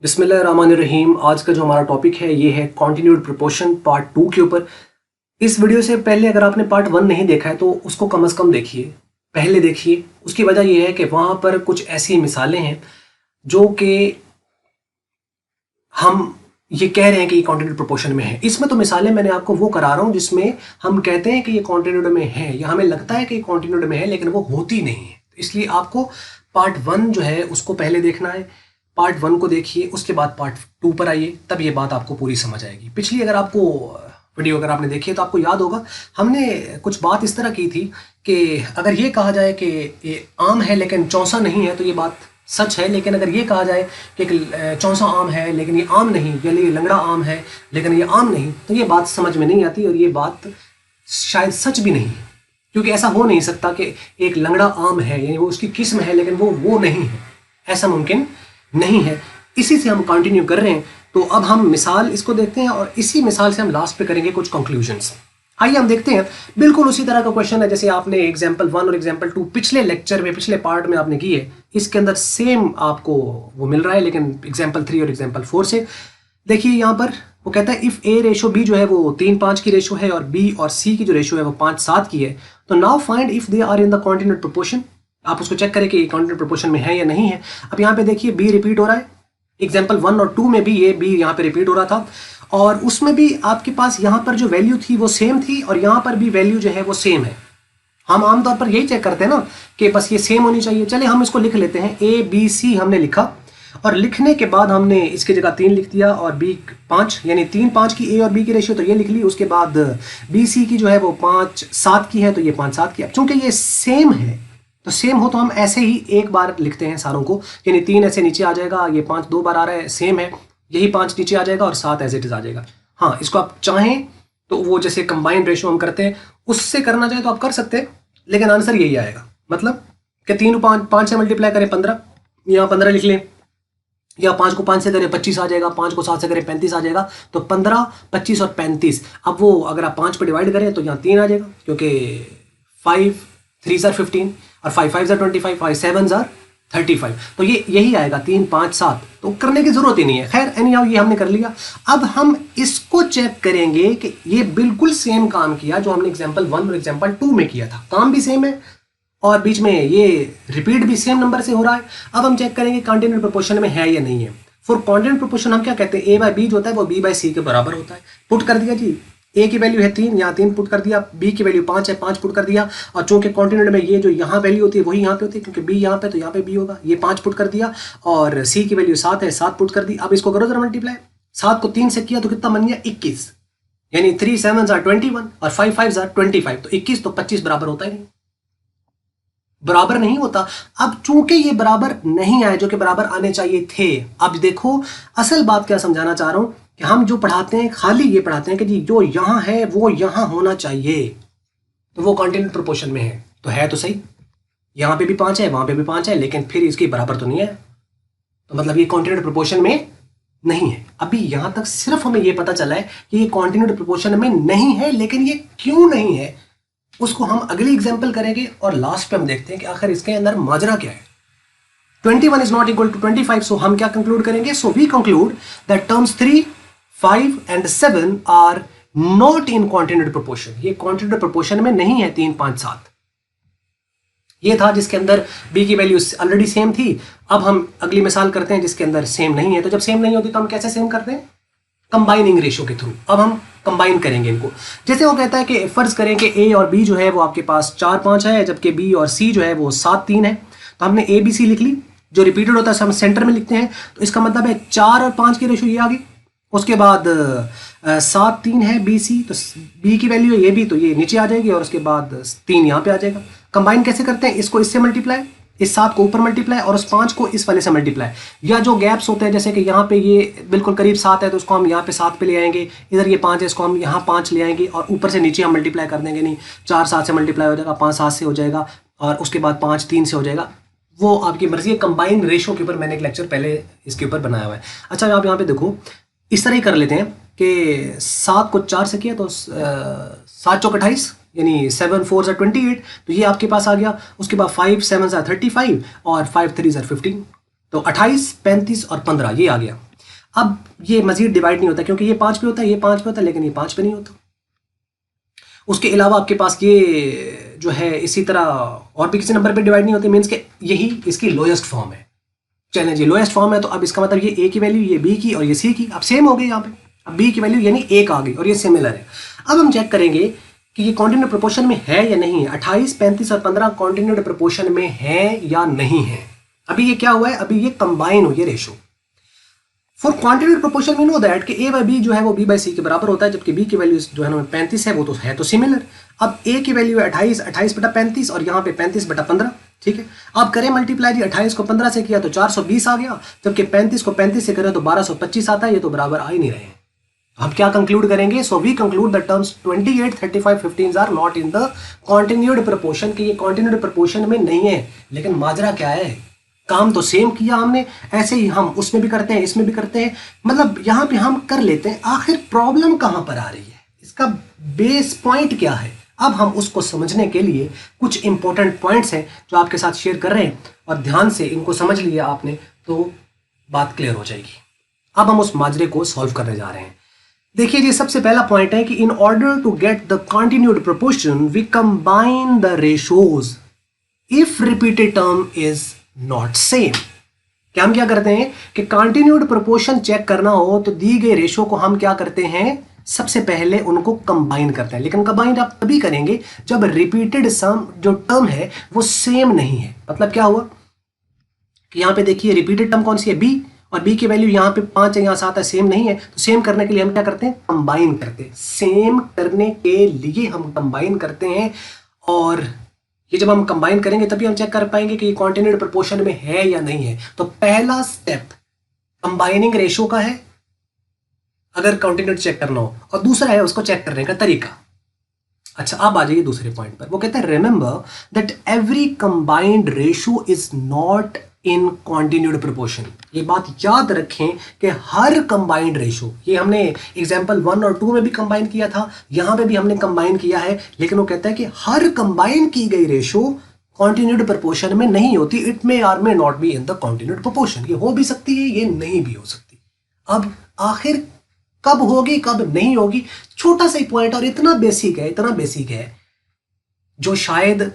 बिस्मिल्लाहिर्रहमानिर्रहीम। आज का जो हमारा टॉपिक है ये है कॉन्टिन्यूड प्रोपोर्शन पार्ट 2 के ऊपर। इस वीडियो से पहले अगर आपने पार्ट 1 नहीं देखा है तो उसको कम से कम देखिए, पहले देखिए। उसकी वजह यह है कि वहाँ पर कुछ ऐसी मिसालें हैं जो कि हम ये कह रहे हैं कि ये कॉन्टिन्यूड प्रोपोर्शन में है। इसमें तो मिसालें मैंने आपको वो करा रहा हूँ जिसमें हम कहते हैं कि ये कॉन्टिन्यूड में है या हमें लगता है कि ये कॉन्टिन्यूड में है लेकिन वो होती नहीं है। इसलिए आपको पार्ट 1 जो है उसको पहले देखना है। पार्ट 1 को देखिए, उसके बाद पार्ट 2 पर आइए, तब ये बात आपको पूरी समझ आएगी। पिछली अगर आपको वीडियो अगर आपने देखी है तो आपको याद होगा हमने कुछ बात इस तरह की थी कि अगर ये कहा जाए कि ये आम है लेकिन चौसा नहीं है तो ये बात सच है, लेकिन अगर ये कहा जाए कि चौसा आम है लेकिन ये आम नहीं, या ये लंगड़ा आम है लेकिन ये आम नहीं, तो ये बात समझ में नहीं आती और ये बात शायद सच भी नहीं है। क्योंकि ऐसा हो नहीं सकता कि एक लंगड़ा आम है यानी वो उसकी किस्म है लेकिन वो नहीं है, ऐसा मुमकिन नहीं है। इसी से हम कंटिन्यू कर रहे हैं। तो अब हम मिसाल इसको देखते हैं और इसी मिसाल से हम लास्ट पे करेंगे कुछ कंक्लूजन्स। आइए हम देखते हैं। बिल्कुल उसी तरह का क्वेश्चन है जैसे आपने एग्जाम्पल 1 और एग्जाम्पल 2 पिछले लेक्चर में, पिछले पार्ट में आपने की है। इसके अंदर सेम आपको वो मिल रहा है लेकिन एग्जाम्पल 3 और एग्जाम्पल 4 से। देखिए यहाँ पर वो कहता है इफ ए रेशो बी जो है वो 3:5 की रेशो है और बी और सी की जो रेशो है वो 5:7 की है, तो now find if they are in the continued proportion. आप उसको चेक करें कि कॉन्टिन्यूड प्रोपोर्शन में है या नहीं है। अब यहाँ पे देखिए बी रिपीट हो रहा है, एग्जाम्पल 1 और 2 में भी ये बी यहाँ पे रिपीट हो रहा था और उसमें भी आपके पास यहाँ पर जो वैल्यू थी वो सेम थी और यहाँ पर भी वैल्यू जो है वो सेम है। हम आमतौर पर यही चेक करते हैं ना कि बस ये सेम होनी चाहिए। चले हम इसको लिख लेते हैं, ए बी सी हमने लिखा और लिखने के बाद हमने इसकी जगह 3 लिख दिया और बी 5, यानी 3:5 की ए और बी की रेशियो तो ये लिख ली। उसके बाद बी सी की जो है वो 5:7 की है तो ये 5:7 की। अब चूंकि ये सेम है तो सेम हो तो हम ऐसे ही एक बार लिखते हैं सारों को, यानी 3 ऐसे नीचे आ जाएगा, ये 5 2 बार आ रहा है, सेम है, यही 5 नीचे आ जाएगा और 7 एज इट इज आ जाएगा। हाँ, इसको आप चाहें तो वो जैसे कंबाइंड रेशियो हम करते हैं उससे करना चाहे तो आप कर सकते हैं, लेकिन आंसर यही आएगा। मतलब कि 3 को 5 से मल्टीप्लाई करें 15, यहाँ 15 लिख लें, या 5 को 5 से करें 25 आ जाएगा, 5 को 7 से करें 35 आ जाएगा। तो 15, 25 और 35। अब वो अगर आप 5 पे डिवाइड करें तो यहाँ 3 आ जाएगा, क्योंकि 5 3 are 15 और 5 5 are 25, 5 7 are 35। तो ये यही आएगा 3 5 7। तो करने की जरूरत ही नहीं है। खैर एनीहाउ ये हमने कर लिया। अब हम इसको चेक करेंगे कि ये बिल्कुल सेम काम किया जो हमने एग्जाम्पल 1 और एग्जाम्पल 2 में किया था। काम भी सेम है और बीच में ये रिपीट भी सेम नंबर से हो रहा है। अब हम चेक करेंगे कॉन्टिन्यूड प्रोपोर्शन में है या नहीं है। फॉर कॉन्टिन्यूड प्रोपोर्शन हम क्या कहते हैं, ए बाय बी जो होता है वो बी बाय सी के बराबर होता है। पुट कर दिया जी, ए की वैल्यू है 3, यहाँ 3 पुट कर दिया, बी की वैल्यू 5 है, 5 पुट कर दिया। और चूंकि कॉन्टिन्यूड में ये जो यहाँ वैल्यू होती है वही यहाँ पे होती है, क्योंकि बी यहाँ पे तो यहाँ पे बी होगा। ये 5 पुट कर दिया और सी की वैल्यू 7 है, 7 पुट कर दी। अब इसको करो जरा मल्टीप्लाई, 7 को 3 से किया तो कितना बन गया 21, यानी 3 7 are 21 और 5 5 are 25। तो 21 तो 25 बराबर होता ही नहीं, बराबर नहीं होता। अब चूंकि ये बराबर नहीं आए जो कि बराबर आने चाहिए थे। अब देखो असल बात क्या समझाना चाह रहा हूं कि हम जो पढ़ाते हैं खाली ये पढ़ाते हैं कि जी जो यहां है वो यहां होना चाहिए, तो वो कॉन्टिन्यूड प्रोपोर्शन में है। तो है तो सही, यहां पे भी 5 है, वहां पे भी 5 है, लेकिन फिर इसके बराबर तो नहीं है, तो मतलब ये कॉन्टिन्यूड प्रोपोर्शन में नहीं है। अभी यहां तक सिर्फ हमें ये पता चला है कि ये कॉन्टिन्यूड प्रोपोर्शन में नहीं है, लेकिन ये क्यों नहीं है उसको हम अगली एग्जाम्पल करेंगे और लास्ट पे हम देखते हैं कि आखिर इसके अंदर माजरा क्या है। 21 is not equal to 25, सो हम क्या कंक्लूड करेंगे, so we conclude that terms 3 5 and 7 are not in continued proportion. ये कॉन्टिन्यूड प्रोपोर्शन में नहीं है 3 5 7। ये था जिसके अंदर b की वैल्यू ऑलरेडी सेम थी। अब हम अगली मिसाल करते हैं जिसके अंदर सेम नहीं है। तो जब सेम नहीं होती तो हम कैसे सेम करते हैं, कंबाइनिंग रेशियो के थ्रू। अब हम कंबाइन करेंगे इनको। जैसे वो कहता है कि फर्ज करें कि ए और बी जो है वो आपके पास 4 5 है, जबकि बी और सी जो है वो 7 3 है। तो हमने ए बी सी लिख ली, जो रिपीटेड होता है हम सेंटर में लिखते हैं। तो इसका मतलब है 4 और 5 की रेशियो ये आ गई। उसके बाद 7 3 है बी सी, तो बी की वैल्यू है ये भी, तो ये नीचे आ जाएगी और उसके बाद 3 यहाँ पे आ जाएगा। कंबाइन कैसे करते हैं, इसको इससे मल्टीप्लाई, इस 7 को ऊपर मल्टीप्लाई और उस 5 को इस वाले से मल्टीप्लाई। या जो गैप्स होते हैं जैसे कि यहाँ पे ये बिल्कुल करीब 7 है तो उसको हम यहाँ पे 7 पे ले आएंगे, इधर ये 5 है इसको हम यहाँ 5 ले आएंगे और ऊपर से नीचे हम मल्टीप्लाई कर देंगे। नहीं 4 7 से मल्टीप्लाई हो जाएगा, 5 7 से हो जाएगा और उसके बाद 5 3 से हो जाएगा। वो आपकी मर्जी है। कंबाइन रेशो के ऊपर मैंने एक लेक्चर पहले इसके ऊपर बनाया हुआ है। अच्छा आप यहाँ पे देखो, इस तरह ही कर लेते हैं कि 7 को 4 से किया तो 7 चौक 28, यानी 7 4 are 28, तो ये आपके पास आ गया। उसके बाद 5 7 are 35 और 5 3 are 15, तो 28 35 और 15 ये आ गया। अब ये मजीद डिवाइड नहीं होता, क्योंकि ये 5 पे होता है, ये 5 पे होता है, लेकिन ये 5 पे नहीं होता। उसके अलावा आपके पास ये जो है इसी तरह और भी किसी नंबर पे डिवाइड नहीं होते, मीन्स के यही इसकी लोएस्ट फॉर्म है। चलें जी, लोएस्ट फॉर्म है तो अब इसका मतलब ये ए की वैल्यू, ये बी की और ये सी की अब सेम हो गई यहाँ पे। अब बी की वैल्यू यानी 1 आ गई और ये सिमिलर है। अब हम चेक करेंगे कि ये कॉन्टिन्यूड प्रोपोर्शन में है या नहीं है। 28, 35 और 15 कॉन्टिन्यूड प्रोपोर्शन में है या नहीं है। अभी ये क्या हुआ है, अभी ये कंबाइन हुई है ratio. For continued proportion we know that कि ए बाई बी जो है वो बी बाई सी के बराबर होता है, जबकि बी की वैल्यू जो है ना 35 है, वो तो है तो सिमिलर। अब ए की वैल्यू है 28, 28 बटा 35 और यहाँ पे 35 बटा 15, ठीक है। अब करें मल्टीप्लाई जी, 28 को 15 से किया तो 420 आ गया, जबकि 35 को 35 से करें तो 1225 आता है, ये तो बराबर आ ही नहीं रहे हैं। हम क्या कंक्लूड करेंगे, so we conclude the terms 28, 35, 15 are not in the continued proportion, कि ये कॉन्टिन्यूड प्रोपोर्शन में नहीं है। लेकिन माजरा क्या है, काम तो सेम किया हमने, ऐसे ही हम उसमें भी करते हैं, इसमें भी करते हैं, मतलब यहाँ पे हम कर लेते हैं। आखिर प्रॉब्लम कहाँ पर आ रही है, इसका बेस पॉइंट क्या है, अब हम उसको समझने के लिए कुछ इंपॉर्टेंट पॉइंट्स हैं जो आपके साथ शेयर कर रहे हैं, और ध्यान से इनको समझ लिया आपने तो बात क्लियर हो जाएगी। अब हम उस माजरे को सॉल्व करने जा रहे हैं। देखिए जी, सबसे पहला पॉइंट है कि in order to get the continued proportion we combine the ratios if repeated term is not same. क्या हम क्या करते हैं कि कंटिन्यूड प्रोपोर्शन चेक करना हो तो दी गई रेशो को हम क्या करते हैं, सबसे पहले उनको कंबाइन करते हैं। लेकिन कंबाइन आप तभी करेंगे जब रिपीटेड सम जो टर्म है वो सेम नहीं है। मतलब क्या हुआ कि यहां पे देखिए रिपीटेड टर्म कौन सी है, बी, और बी की वैल्यू यहाँ पे 5 है, यहाँ 7 है, सेम नहीं है। तो सेम करने के लिए हम क्या करते हैं, कंबाइन करते हैं। सेम करने के लिए हम कंबाइन करते हैं, और ये जब हम कंबाइन करेंगे तभी हम चेक कर पाएंगे कि ये कॉन्टिन्यूड प्रोपोर्शन में है या नहीं है। तो पहला स्टेप कंबाइनिंग रेशो का है अगर कॉन्टिन्यूड चेक करना हो, और दूसरा है उसको चेक करने का तरीका। अच्छा, अब आ जाइए दूसरे पॉइंट पर। वो कहते हैं remember that every combined ratio is not in continued proportion. ये बात याद रखें कि हर कंबाइंड रेशो, ये हमने एग्जांपल 1 और 2 में भी कंबाइन किया था, यहां पे भी हमने कंबाइन किया है, लेकिन वो कहता है कि हर कंबाइन की गई रेशो कॉन्टिन्यूड प्रोपोर्शन में नहीं होती। It may or may not be in the continued proportion. ये हो भी सकती है, ये नहीं भी हो सकती। अब आखिर कब होगी कब नहीं होगी, छोटा सा ही पॉइंट, और इतना बेसिक है जो शायद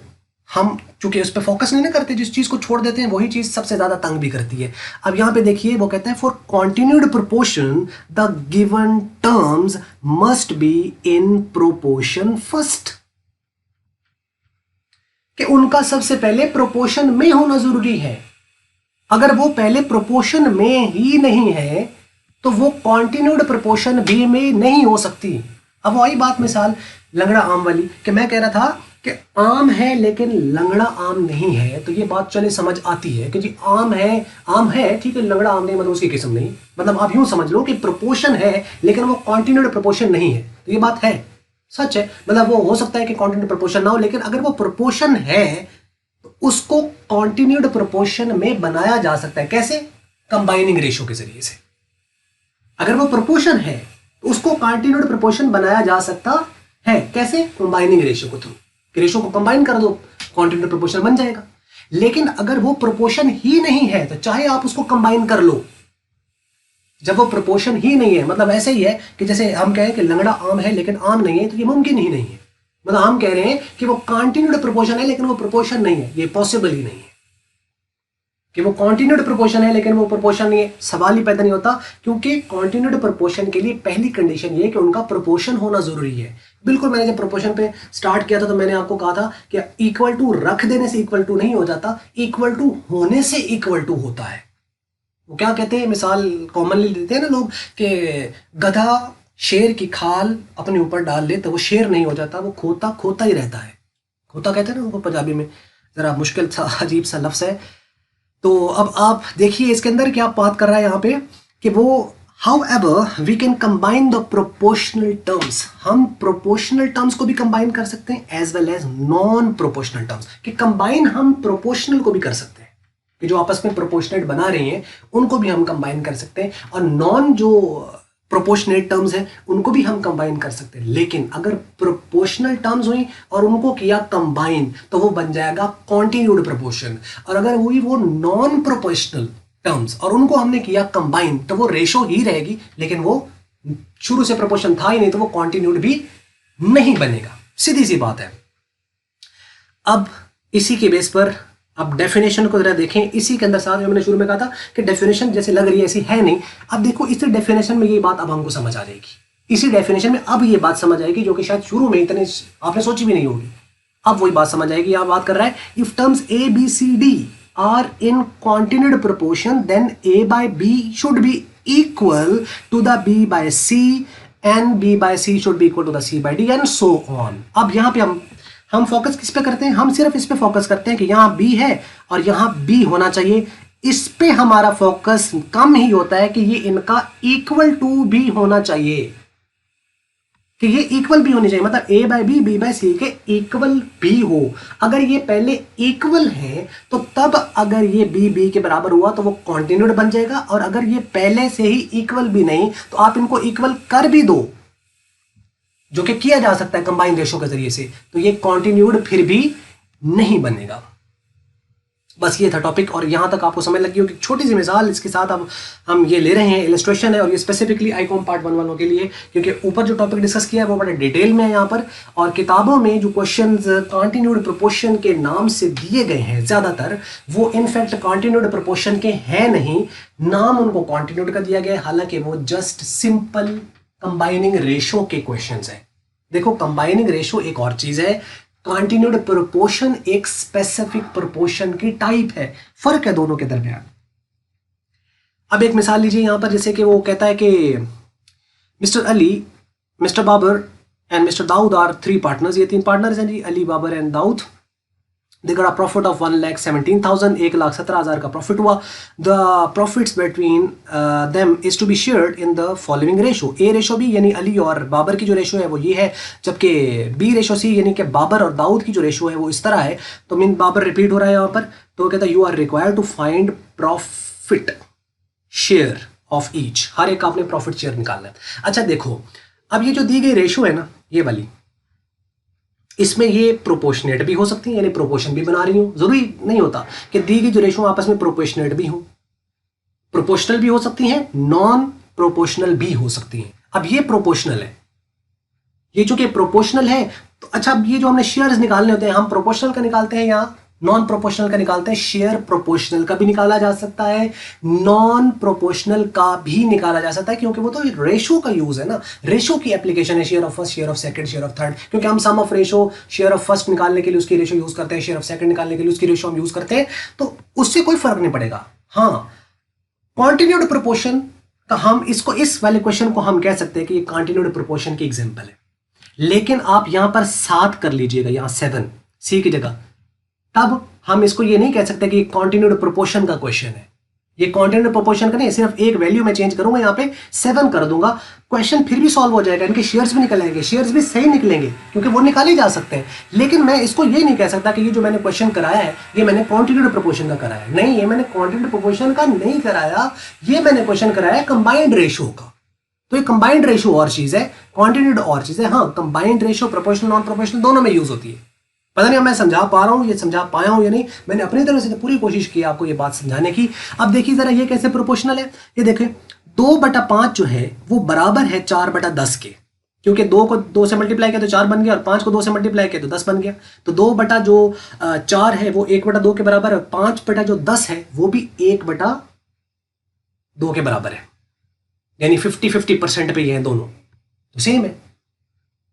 हम चूंकि उस पर फोकस नहीं ना करते, जिस चीज को छोड़ देते हैं वही चीज सबसे ज्यादा तंग भी करती है। अब यहां पे देखिए वो कहता है for continued proportion the given terms must be in proportion first, कि उनका सबसे पहले प्रोपोर्शन में होना जरूरी है। अगर वो पहले प्रोपोर्शन में ही नहीं है तो वो कॉन्टिन्यूड प्रोपोर्शन भी में नहीं हो सकती। अब वही बात मिसाल लंगड़ा आम वाली, कि मैं कह रहा था कि आम है लेकिन लंगड़ा आम नहीं है, तो ये बात चले समझ आती है कि जी आम है ठीक है, लंगड़ा आम नहीं, मतलब उसकी किस्म नहीं। मतलब आप यूं समझ लो कि प्रोपोर्शन है लेकिन वो कॉन्टिन्यूड प्रोपोर्शन नहीं है, तो ये बात है, सच है। मतलब वो हो सकता है कि कॉन्टिन्यूड प्रोपोर्शन ना हो, लेकिन अगर वो प्रोपोर्शन है तो उसको कॉन्टिन्यूड प्रोपोर्शन में बनाया जा सकता है। कैसे? कंबाइनिंग रेशो के जरिए से। अगर वो प्रोपोर्शन है तो उसको कॉन्टिन्यूड प्रोपोर्शन बनाया जा सकता है। कैसे? कंबाइनिंग रेशो को थ्रू, रेशो को कंबाइन कर दो, कॉन्टिन्यूड प्रोपोर्शन बन जाएगा। लेकिन अगर वो प्रोपोर्शन ही नहीं है तो चाहे आप उसको कंबाइन कर लो, जब वो प्रोपोर्शन ही नहीं है, मतलब ऐसे ही है कि जैसे हम कहें कि लंगड़ा आम है लेकिन आम नहीं है, तो ये मुमकिन ही नहीं है। मतलब हम कह रहे हैं कि वो कॉन्टिन्यूड प्रोपोर्शन है लेकिन वो प्रोपोर्शन नहीं है, ये पॉसिबल ही नहीं है। कि वो कॉन्टिन्यूड प्रोपोर्शन है लेकिन वो प्रोपोर्शन नहीं है, सवाल ही पैदा नहीं होता। क्योंकि कॉन्टिन्यूड प्रोपोर्शन के लिए पहली कंडीशन ये कि उनका प्रोपोर्शन होना जरूरी है। बिल्कुल, मैंने जब प्रोपोर्शन पे स्टार्ट किया था तो मैंने आपको कहा था कि इक्वल टू रख देने से इक्वल टू नहीं हो जाता, इक्वल टू होने से इक्वल टू होता है। वो क्या कहते हैं, मिसाल कॉमनली देते हैं ना लोग कि गधा शेर की खाल अपने ऊपर डाल ले तो वो शेर नहीं हो जाता, वो खोता खोता ही रहता है। खोता कहते हैं ना उनको पंजाबी में, जरा मुश्किल सा अजीब सा लफ्ज़ है। तो अब आप देखिए इसके अंदर क्या बात कर रहा है यहाँ पे कि वो however we can combine the proportional terms, हम proportional terms को भी combine कर सकते हैं as well as non-proportional terms, कि combine हम proportional को भी कर सकते हैं, कि जो आपस में proportionate बना रही हैं उनको भी हम combine कर सकते हैं, और non जो proportionate terms हैं उनको भी हम combine कर सकते हैं। लेकिन अगर proportional terms हुई और उनको किया combine तो वो बन जाएगा continued proportion, और अगर हुई वो non-proportional टर्म्स और उनको हमने किया कंबाइन, तो वो रेशो ही रहेगी, लेकिन वो शुरू से प्रोपोर्शन था ही नहीं, तो वो कॉन्टिन्यूड भी नहीं बनेगा। सीधी सी बात है। अब इसी के बेस पर अब डेफिनेशन को जरा देखें। इसी के अंदर साथ जो मैंने शुरू में कहा था कि डेफिनेशन जैसे लग रही है ऐसी है नहीं। अब देखो इसी डेफिनेशन में ये बात अब हमको समझ आ जाएगी। इसी डेफिनेशन में अब ये बात समझ आएगी जो कि शायद शुरू में इतने आपने सोची भी नहीं होगी। अब वही बात समझ आएगी। यहां बात कर रहा है if terms A B C D are in continued proportion then A by B should be equal to the B by C and B by C should be equal to the C by D and so on. अब यहां पे हम focus किस पे करते हैं? हम सिर्फ इस पे फोकस करते हैं कि यहां बी है और यहां बी होना चाहिए। इस पे हमारा फोकस कम ही होता है कि ये इनका इक्वल टू भी होना चाहिए, कि ये इक्वल भी होनी चाहिए, मतलब ए बाय बी बाय सी के इक्वल भी हो। अगर ये पहले इक्वल है तो तब अगर ये बी के बराबर हुआ तो वो कॉन्टिन्यूड बन जाएगा, और अगर ये पहले से ही इक्वल भी नहीं तो आप इनको इक्वल कर भी दो, जो कि किया जा सकता है कंबाइन रेशो के जरिए से, तो ये कॉन्टिन्यूड फिर भी नहीं बनेगा। बस ये था टॉपिक, और यहां तक आपको समझ लगी होगी। छोटी सी मिसाल इसके साथ अब हम ये ले रहे हैं, इलस्ट्रेशन है, और ये स्पेसिफिकली आईकॉम पार्ट 1 वालों के लिए, क्योंकि ऊपर जो टॉपिक डिस्कस किया है वो बड़े डिटेल में है यहाँ पर, और किताबों में जो क्वेश्चंस कॉन्टिन्यूड प्रोपोर्शन के नाम से दिए गए हैं ज्यादातर वो इनफैक्ट कॉन्टिन्यूड प्रोपोर्शन के हैं नहीं, नाम उनको कॉन्टिन्यूड का दिया गया है, हालांकि वो जस्ट सिंपल कंबाइनिंग रेशो के क्वेश्चंस हैं। देखो कंबाइनिंग रेशो एक और चीज है, कॉन्टिन्यूड प्रोपोर्शन एक स्पेसिफिक प्रोपोर्शन की टाइप है, फर्क है दोनों के दरमियान। अब एक मिसाल लीजिए यहां पर, जैसे कि वो कहता है कि mister Ali, mister Babar and mister Dawood are 3 partners. ये 3 पार्टनर्स हैं जी, Ali, Babar and Dawood. They got a profit of 1,17,000, 1,17,000 का प्रॉफिट हुआ। The profits between them is to be shared in the following ratio. A ratio B यानी अली और बाबर की जो रेशो है वो ये है, जबकि बी रेशो सी यानी कि बाबर और दाऊद की जो रेशो है वो इस तरह है। तो मीन बाबर रिपीट हो रहा है यहाँ पर, तो कहता है you are required to find profit share of each. हर एक का आपने प्रॉफिट शेयर निकालना है। अच्छा देखो, अब ये जो दी गई रेशो है ना, ये वाली, इसमें ये प्रोपोर्शनेट भी हो सकती है, यानी प्रोपोर्शन भी बना रही हूं। जरूरी नहीं होता कि दी गई जो रेशो आपस में प्रोपोर्शनेट भी हो, प्रोपोर्शनल भी हो सकती हैं, नॉन प्रोपोर्शनल भी हो सकती हैं। अब ये प्रोपोर्शनल है, ये चूंकि प्रोपोर्शनल है तो अच्छा, अब ये जो हमने शेयर्स निकालने होते हैं, हम प्रोपोर्शनल का निकालते हैं या नॉन प्रोपोर्शनल का निकालते हैं। शेयर प्रोपोर्शनल का भी निकाला जा सकता है, नॉन प्रोपोर्शनल का भी निकाला जा सकता है, क्योंकि वो तो रेशो का यूज है ना, रेशो की एप्लीकेशन है। Share of first, share of second, share of third, क्योंकि हम sum of ratio, share of first निकालने के लिए उसकी रेशो यूज करते हैं, शेयर ऑफ सेकंड निकालने के लिए उसकी रेशो हम यूज करते हैं, तो उससे कोई फर्क नहीं पड़ेगा। हाँ, कॉन्टिन्यूड प्रोपोर्शन का हम इसको, इस वाले क्वेश्चन को हम कह सकते हैं कि ये कॉन्टिन्यूड प्रोपोर्शन की एग्जांपल है, लेकिन आप यहां पर 7 कर लीजिएगा, यहां 7 सी की जगह, तब हम इसको ये नहीं कह सकते कि कॉन्टिन्यूड प्रोपोर्शन का क्वेश्चन है। ये कॉन्टिन्यूड प्रोपोर्शन का नहीं, सिर्फ एक वैल्यू में चेंज करूंगा, यहां पे 7 कर दूंगा, क्वेश्चन फिर भी सॉल्व हो जाएगा। इनके शेयर्स भी निकल आएंगे, शेयर्स भी सही निकलेंगे क्योंकि वो निकाले जा सकते हैं। लेकिन मैं इसको ये नहीं कह सकता कि ये जो मैंने क्वेश्चन कराया है ये मैंने कॉन्टिन्यूड प्रोपोर्शन का कराया है। नहीं, ये मैंने कॉन्टिन्यूड प्रोपोर्शन का नहीं कराया, ये मैंने क्वेश्चन कराया है कंबाइंड रेशो का। तो ये कंबाइंड रेशो और चीज है, कॉन्टिन्यूड और चीज है। हाँ, combined ratio proportional non proportional दोनों में यूज होती है। पता नहीं मैं समझा पा रहा हूं, ये समझा पाया हूं या नहीं, मैंने अपनी तरफ से तो पूरी कोशिश की आपको ये बात समझाने की। अब देखिए जरा ये कैसे प्रोपोर्शनल है। ये देखें 2/5 जो है वो बराबर है 4/10 के, क्योंकि 2 को 2 से मल्टीप्लाई किया तो 4 बन गया, और 5 को 2 से मल्टीप्लाई किया तो 10 बन गया। तो 2/4 है वो 1/2 के बराबर है, 5/10 है वो भी 1/2 के बराबर है, यानी 50-50% पे ये है दोनों, तो सेम है।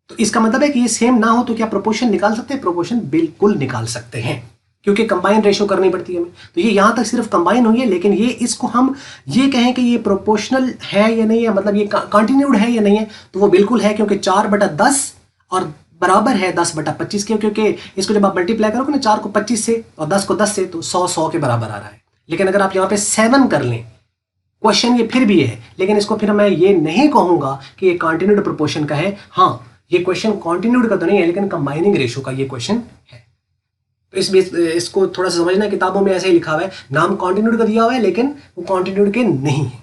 तो इसका मतलब है कि ये सेम ना हो तो क्या प्रोपोर्शन निकाल सकते हैं? प्रोपोर्शन बिल्कुल निकाल सकते हैं, क्योंकि कंबाइन रेशो करनी पड़ती है हमें। तो ये यहां तक सिर्फ कंबाइन हुई है, लेकिन ये इसको हम ये कहें कि ये प्रोपोर्शनल है या नहीं है, मतलब ये कंटिन्यूड है या नहीं है, तो वो बिल्कुल है, क्योंकि 4/10 और बराबर है 10/25 के, क्योंकि इसको जब आप मल्टीप्लाई करोगे ना 4 को 25 से और 10 को 10 से, तो 100 के बराबर आ रहा है। लेकिन अगर आप यहाँ पे 7 कर लें, क्वेश्चन ये फिर भी है, लेकिन इसको फिर मैं ये नहीं कहूंगा कि ये कॉन्टिन्यूड प्रोपोर्शन का है। हाँ, ये क्वेश्चन कॉन्टिन्यूड का तो नहीं है, लेकिन कंबाइनिंग रेशो का ये क्वेश्चन है। तो इसको थोड़ा सा समझना, किताबों में ऐसे ही लिखा हुआ है, नाम कॉन्टिन्यूड का दिया हुआ है लेकिन वो कॉन्टिन्यूड के नहीं है,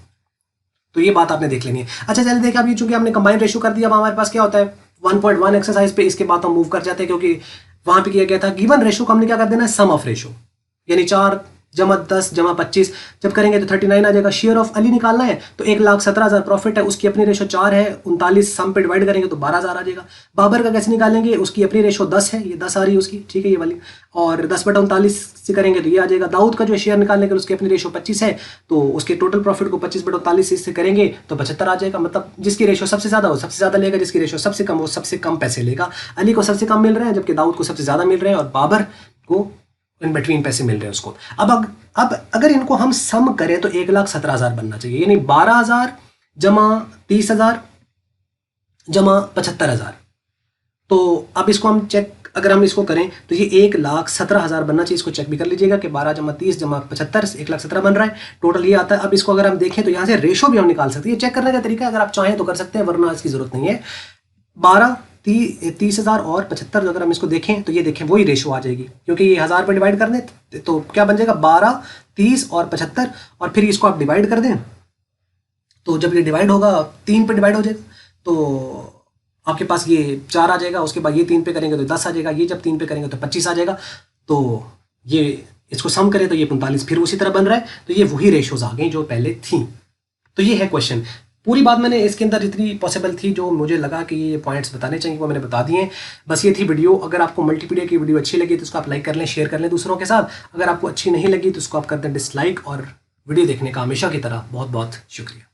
तो ये बात आपने देख लेनी है। अच्छा चलिए देखिए, अब ये चूंकि हमने कंबाइंड रेशो कर दिया, अब हमारे पास क्या होता है 1.1 एक्सरसाइज पे, इसके बाद हम मूव कर जाते हैं, क्योंकि वहां पे किया गया था गिवन रेशो को हमने क्या कर देना है, सम ऑफ रेशो, यानी 4 जमा 10 जमा 25 जब करेंगे तो 39 आ जाएगा। शेयर ऑफ अली निकालना है तो 1,17,000 प्रॉफिट है, उसकी अपनी रेशो 4 है, 39 सम पे डिवाइड करेंगे तो 12,000 आ जाएगा। बाबर का कैसे निकालेंगे, उसकी अपनी रेशो 10 है, ये 10 आ रही है उसकी, ठीक है ये वाली, और 10/39 से करेंगे तो ये आ जाएगा। दाऊद का जो शेयर निकालने के उसकी अपनी रेशो 25 है, तो उसके टोटल प्रॉफिट को 25/39 से करेंगे तो 75 आ जाएगा। मतलब जिसकी रेशो सबसे ज़्यादा वो सबसे ज़्यादा लेगा, जिसकी रेशो सबसे कम वो सबसे कम पैसे लेगा। अली को सबसे कम मिल रहे हैं जबकि दाऊद को सबसे ज़्यादा मिल रहे हैं और बाबर को इन बिटवीन पैसे मिल रहे हैं उसको। अब अगर इनको हम सम करें तो 1,17,000 बनना चाहिए, यानी 12,000 जमा 30,000 जमा 75,000। तो अब इसको हम चेक, अगर हम इसको करें तो ये 1,17,000 बनना चाहिए। इसको चेक भी कर लीजिएगा कि 12 जमा 30 जमा 75 1,17,000 बन रहा है, टोटल ये आता है। अब इसको अगर हम देखें तो यहाँ से रेशो भी हम निकाल सकते हैं, ये चेक करने का तरीका अगर आप चाहें तो कर सकते हैं, वरना इसकी जरूरत नहीं है। 12 30,000 और 75 अगर हम इसको देखें तो ये देखें वही रेशो आ जाएगी, क्योंकि ये 1000 पे डिवाइड कर दें तो क्या बन जाएगा 12 30 और 75, और फिर इसको आप डिवाइड कर दें तो जब ये डिवाइड होगा 3 पे डिवाइड हो जाएगा तो आपके पास ये 4 आ जाएगा। उसके बाद ये 3 पे करेंगे तो 10 आ जाएगा, ये जब 3 पे करेंगे तो 25 आ जाएगा। तो ये इसको सम करें तो ये 45 फिर उसी तरह बन रहा है। तो ये वही रेशोज आ गई जो पहले थी। तो ये है क्वेश्चन। पूरी बात मैंने इसके अंदर जितनी पॉसिबल थी, जो मुझे लगा कि ये पॉइंट्स बताने चाहिए, वो मैंने बता दिए। बस ये थी वीडियो। अगर आपको मल्टीपीडिया की वीडियो अच्छी लगी तो उसको आप लाइक कर लें, शेयर कर लें दूसरों के साथ। अगर आपको अच्छी नहीं लगी तो उसको आप कर दें डिसलाइक। और वीडियो देखने का हमेशा की तरह बहुत बहुत शुक्रिया।